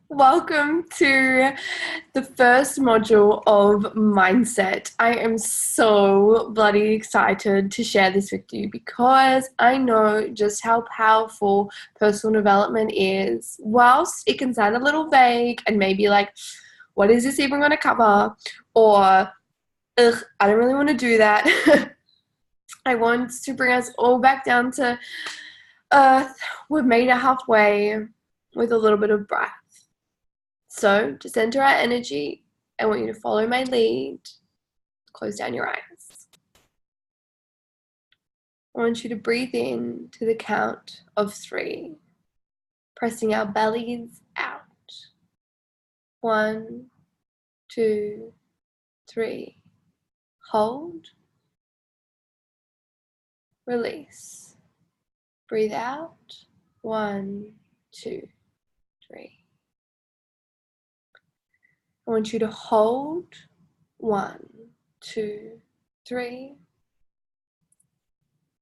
Welcome to the first module of Mindset. I am so bloody excited to share this with you because I know just how powerful personal development is. Whilst it can sound a little vague and maybe like, what is this even going to cover? Or, ugh, I don't really want to do that. I want to bring us all back down to earth. We've made it halfway with a little bit of breath. So to center our energy, I want you to follow my lead. Close down your eyes. I want you to breathe in to the count of 3, pressing our bellies out. 1, 2, 3. Hold. Release. Breathe out. 1, 2, 3. I want you to hold. 1, 2, 3.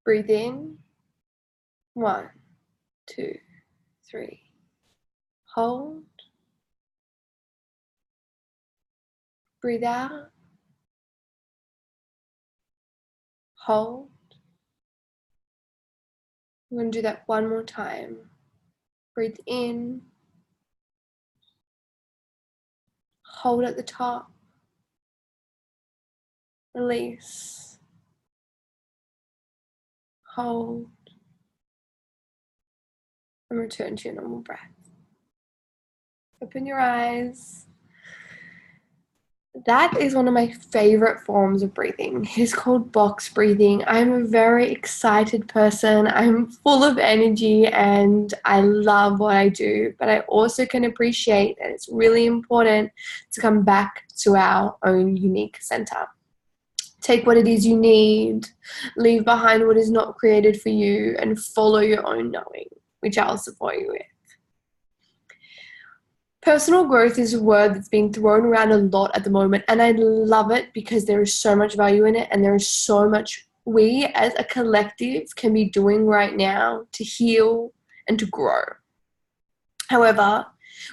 Breathe in. 1, 2, 3. Hold. Breathe out. Hold. I'm going to do that one more time. Breathe in. Hold at the top. Release. Hold. And return to your normal breath. Open your eyes. That is one of my favorite forms of breathing. It is called box breathing. I'm a very excited person. I'm full of energy and I love what I do, but I also can appreciate that it's really important to come back to our own unique center. Take what it is you need, leave behind what is not created for you, and follow your own knowing, which I'll support you with. Personal growth is a word that's being thrown around a lot at the moment, and I love it because there is so much value in it, and there is so much we as a collective can be doing right now to heal and to grow. However,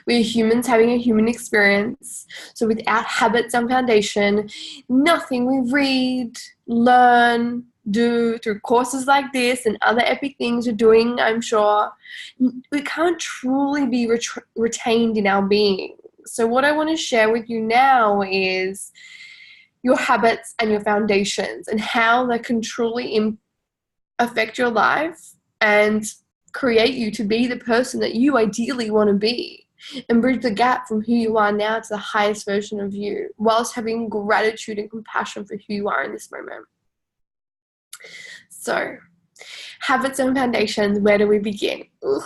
we are humans having a human experience, so without habits and foundation, nothing we read, learn, do through courses like this and other epic things we're doing, I'm sure, we can't truly be retained in our being. So what I want to share with you now is your habits and your foundations and how they can truly affect your life and create you to be the person that you ideally want to be and bridge the gap from who you are now to the highest version of you, whilst having gratitude and compassion for who you are in this moment. So, habits and foundations, where do we begin? Ugh.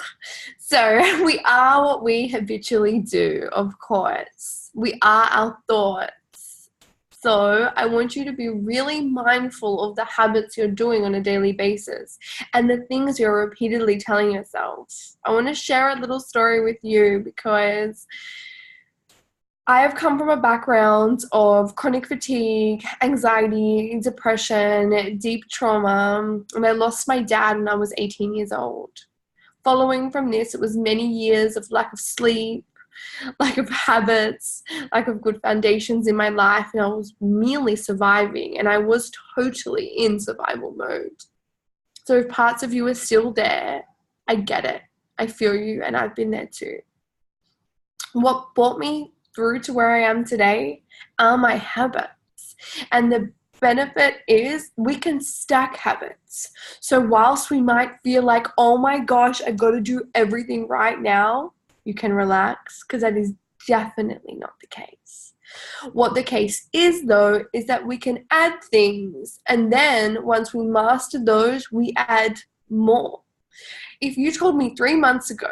So, we are what we habitually do, of course. We are our thoughts. So, I want you to be really mindful of the habits you're doing on a daily basis and the things you're repeatedly telling yourself. I want to share a little story with you because I have come from a background of chronic fatigue, anxiety, depression, deep trauma, and I lost my dad when I was 18 years old. Following from this, it was many years of lack of sleep, lack of habits, lack of good foundations in my life, and I was merely surviving, and I was totally in survival mode. So if parts of you are still there, I get it. I feel you, and I've been there too. What brought me through to where I am today are my habits. And the benefit is we can stack habits. So whilst we might feel like, oh my gosh, I've got to do everything right now, you can relax because that is definitely not the case. What the case is, though, is that we can add things. And then once we master those, we add more. If you told me 3 months ago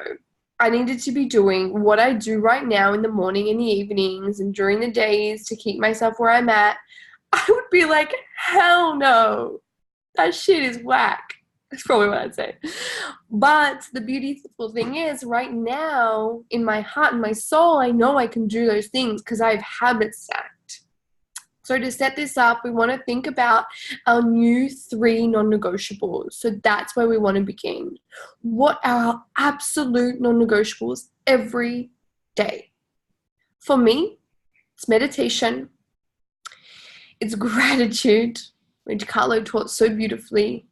I needed to be doing what I do right now in the morning and the evenings and during the days to keep myself where I'm at, I would be like, hell no, that shit is whack. That's probably what I'd say. But the beautiful thing is right now in my heart and my soul, I know I can do those things because I have habits stacked. So to set this up, we want to think about our new 3 non-negotiables. So that's where we want to begin. What are our absolute non-negotiables every day. For me, it's meditation, it's gratitude, which Carlo taught so beautifully,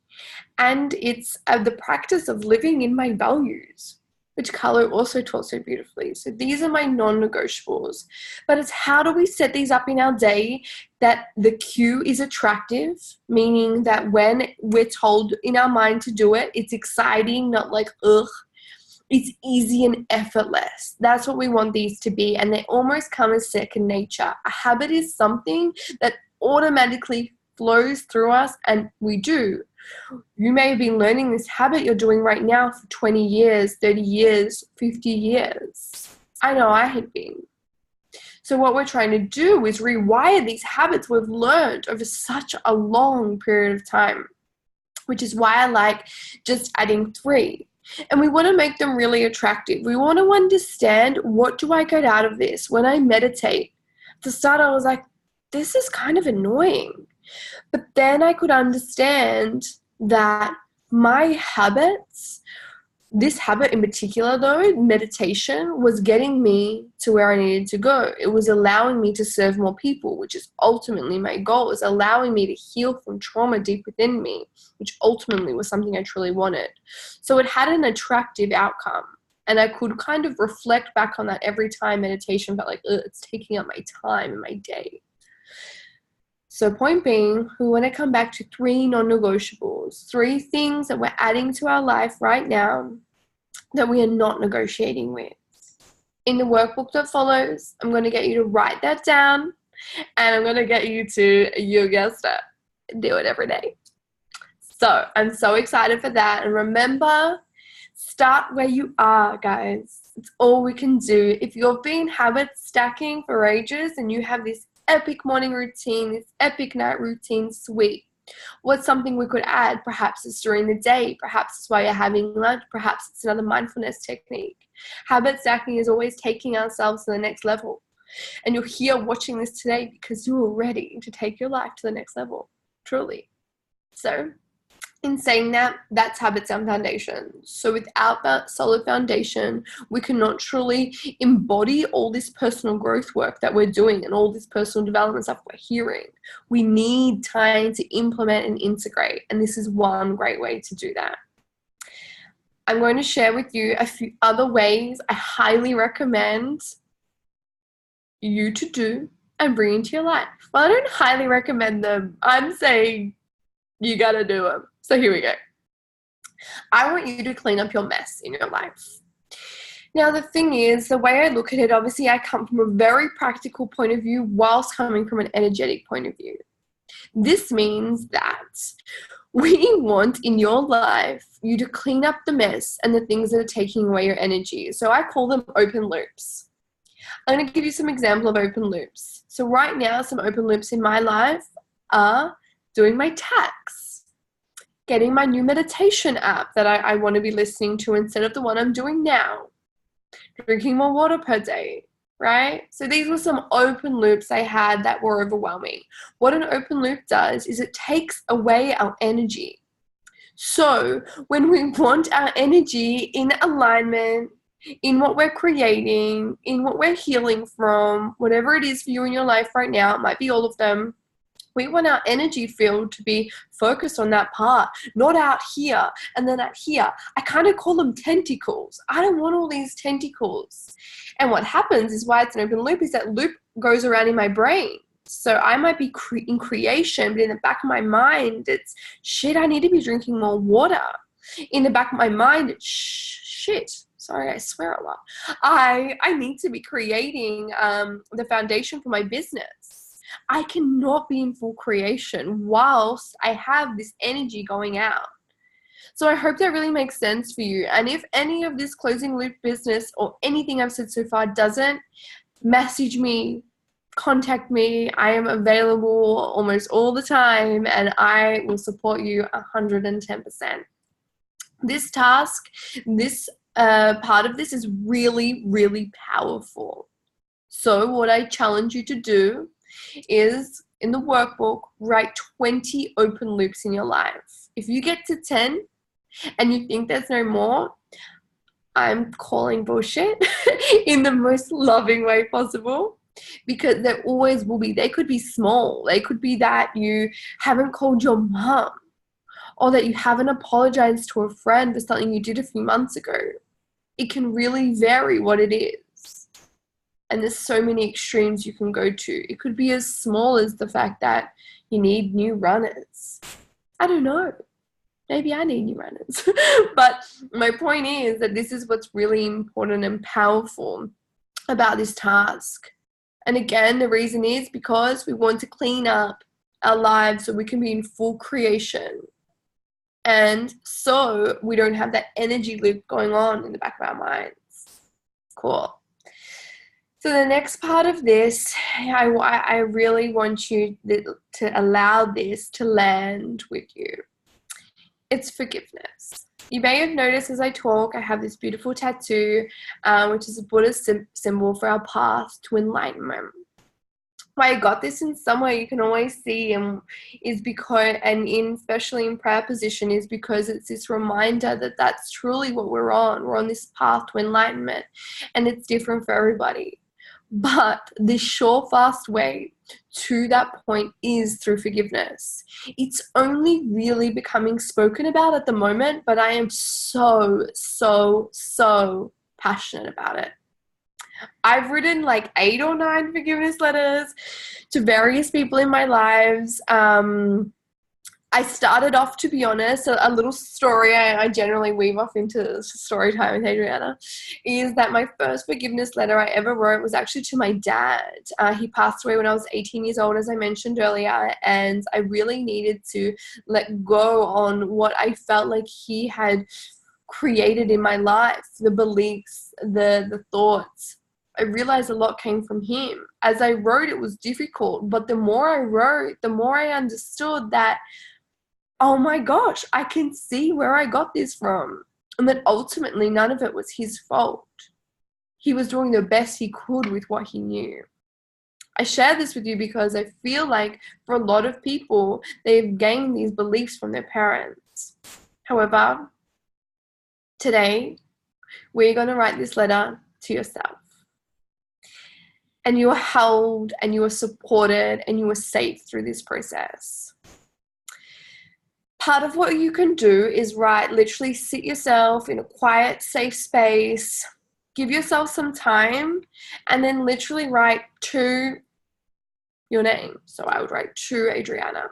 and it's the practice of living in my values, which Carlo also taught so beautifully. So these are my non-negotiables. But it's how do we set these up in our day that the cue is attractive, meaning that when we're told in our mind to do it, it's exciting, not like, ugh. It's easy and effortless. That's what we want these to be. And they almost come as second nature. A habit is something that automatically flows through us, and we do. You may have been learning this habit you're doing right now for 20 years, 30 years, 50 years. I know I had been. So what we're trying to do is rewire these habits we've learned over such a long period of time, which is why I like just adding 3. And we want to make them really attractive. We want to understand, what do I get out of this? When I meditate, at the start I was like, this is kind of annoying. But then I could understand that my habits, this habit in particular though, meditation, was getting me to where I needed to go. It was allowing me to serve more people, which is ultimately my goal. It was allowing me to heal from trauma deep within me, which ultimately was something I truly wanted. So it had an attractive outcome. And I could kind of reflect back on that every time meditation felt like, it's taking up my time and my day. So point being, we want to come back to 3 non-negotiables, 3 things that we're adding to our life right now that we are not negotiating with. In the workbook that follows, I'm going to get you to write that down, and I'm going to get you to, you guessed it, do it every day. So I'm so excited for that. And remember, start where you are, guys. It's all we can do. If you've been habit stacking for ages and you have this epic morning routine, this epic night routine, sweet. What's something we could add? Perhaps it's during the day. Perhaps it's while you're having lunch. Perhaps it's another mindfulness technique. Habit stacking is always taking ourselves to the next level. And you're here watching this today because you are ready to take your life to the next level, truly. So in saying that, that's habits and foundation. So without that solid foundation, we cannot truly embody all this personal growth work that we're doing and all this personal development stuff we're hearing. We need time to implement and integrate, and this is one great way to do that. I'm going to share with you a few other ways I highly recommend you to do and bring into your life. Well, I don't highly recommend them. I'm saying you gotta do them. So here we go. I want you to clean up your mess in your life. Now, the thing is, the way I look at it, obviously I come from a very practical point of view whilst coming from an energetic point of view. This means that we want in your life you to clean up the mess and the things that are taking away your energy. So I call them open loops. I'm going to give you some example of open loops. So right now, some open loops in my life are doing my tax, getting my new meditation app that I want to be listening to instead of the one I'm doing now, drinking more water per day, right? So these were some open loops I had that were overwhelming. What an open loop does is it takes away our energy. So when we want our energy in alignment, in what we're creating, in what we're healing from, whatever it is for you in your life right now, it might be all of them, we want our energy field to be focused on that part, not out here and then out here. I kind of call them tentacles. I don't want all these tentacles. And what happens is why it's an open loop is that loop goes around in my brain. So I might be in creation, but in the back of my mind, it's shit, I need to be drinking more water. In the back of my mind, it's shit. Sorry, I swear a lot. I need to be creating the foundation for my business. I cannot be in full creation whilst I have this energy going out. So I hope that really makes sense for you. And if any of this closing loop business or anything I've said so far doesn't, message me, contact me. I am available almost all the time and I will support you 110%. This task, this part of this is really, really powerful. So what I challenge you to do is in the workbook, write 20 open loops in your life. If you get to 10 and you think there's no more, I'm calling bullshit in the most loving way possible, because there always will be. They could be small. They could be that you haven't called your mum, or that you haven't apologized to a friend for something you did a few months ago. It can really vary what it is. And there's so many extremes you can go to. It could be as small as the fact that you need new runners. I don't know. Maybe I need new runners. But my point is that this is what's really important and powerful about this task. And again, the reason is because we want to clean up our lives so we can be in full creation. And so we don't have that energy loop going on in the back of our minds. Cool. So the next part of this, I really want you to allow this to land with you. It's forgiveness. You may have noticed as I talk, I have this beautiful tattoo, which is a Buddhist symbol for our path to enlightenment. Why I got this in some way you can always see, is because, especially in prayer position, is because it's this reminder that that's truly what we're on. We're on this path to enlightenment, and it's different for everybody. But the sure, fast way to that point is through forgiveness. It's only really becoming spoken about at the moment, but I am so, so, so passionate about it. I've written like 8 or 9 forgiveness letters to various people in my lives. I started off, to be honest, a little story I generally weave off into story time with Adriana, is that my first forgiveness letter I ever wrote was actually to my dad. He passed away when I was 18 years old, as I mentioned earlier, and I really needed to let go on what I felt like he had created in my life, the beliefs, the thoughts. I realized a lot came from him. As I wrote, it was difficult, but the more I wrote, the more I understood that, oh my gosh, I can see where I got this from. And that ultimately none of it was his fault. He was doing the best he could with what he knew. I share this with you because I feel like for a lot of people, they've gained these beliefs from their parents. However, today, we're going to write this letter to yourself. And you are held, and you are supported, and you are safe through this process. Part of what you can do is literally sit yourself in a quiet, safe space, give yourself some time, and then literally write to your name. So I would write to Adriana.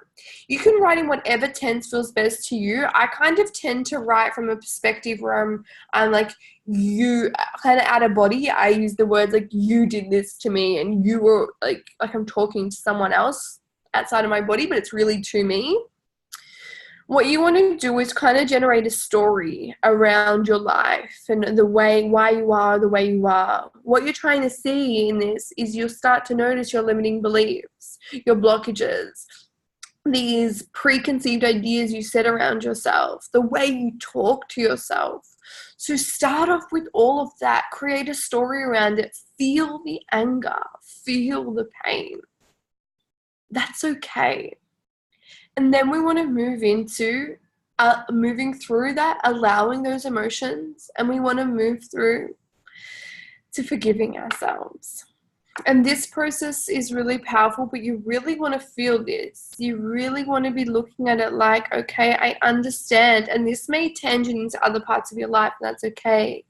You can write in whatever tense feels best to you. I kind of tend to write from a perspective where I'm like, you, kind of out of body. I use the words like, you did this to me, and you were like I'm talking to someone else outside of my body, but it's really to me. What you want to do is kind of generate a story around your life and why you are the way you are. What you're trying to see in this is you'll start to notice your limiting beliefs, your blockages, these preconceived ideas you set around yourself, the way you talk to yourself. So start off with all of that, create a story around it, feel the anger, feel the pain. That's okay. And then we want to move into moving through that, allowing those emotions, and we want to move through to forgiving ourselves. And this process is really powerful, but you really want to feel this. You really want to be looking at it like, okay, I understand. And this may tangent into other parts of your life, and that's okay.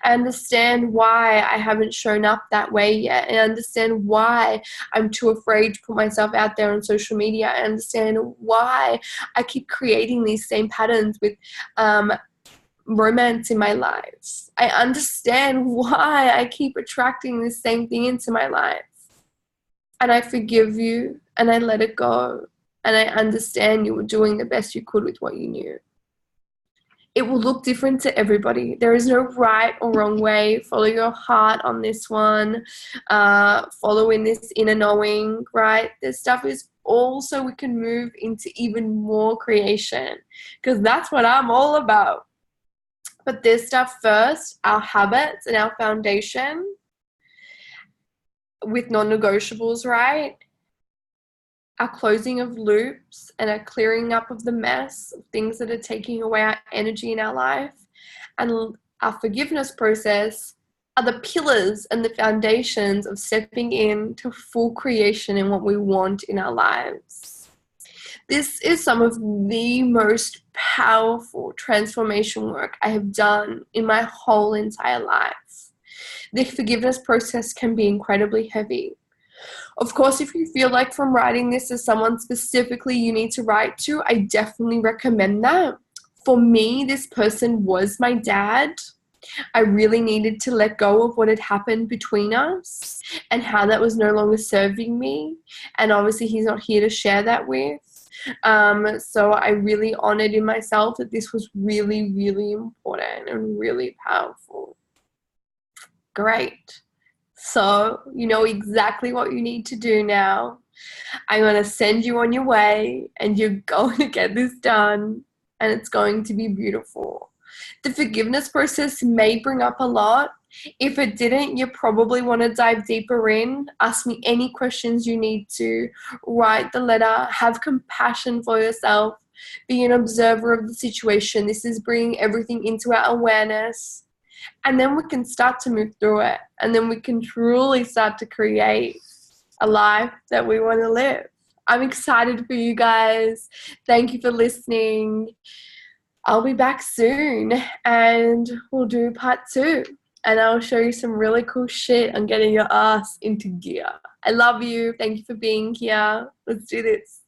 I understand why I haven't shown up that way yet. I understand why I'm too afraid to put myself out there on social media. I understand why I keep creating these same patterns with romance in my life. I understand why I keep attracting the same thing into my life. And I forgive you, and I let it go. And I understand you were doing the best you could with what you knew. It will look different to everybody. There is no right or wrong way. Follow your heart on this one. Follow in this inner knowing, right? This stuff is also we can move into even more creation, because that's what I'm all about. But this stuff first, our habits and our foundation with non-negotiables, right? Our closing of loops and our clearing up of the mess of things that are taking away our energy in our life, and our forgiveness process are the pillars and the foundations of stepping into full creation in what we want in our lives. This is some of the most powerful transformation work I have done in my whole entire life. The forgiveness process can be incredibly heavy. Of course, if you feel like from writing this as someone specifically you need to write to, I definitely recommend that. For me, this person was my dad. I really needed to let go of what had happened between us and how that was no longer serving me. And obviously he's not here to share that with. So I really honored in myself that this was really, really important and really powerful. Great. So you know exactly what you need to do now. I'm going to send you on your way and you're going to get this done and it's going to be beautiful. The forgiveness process may bring up a lot. If it didn't, you probably want to dive deeper in. Ask me any questions you need to. Write the letter. Have compassion for yourself. Be an observer of the situation. This is bringing everything into our awareness. And then we can start to move through it. And then we can truly start to create a life that we want to live. I'm excited for you guys. Thank you for listening. I'll be back soon and we'll do part 2. And I'll show you some really cool shit on getting your ass into gear. I love you. Thank you for being here. Let's do this.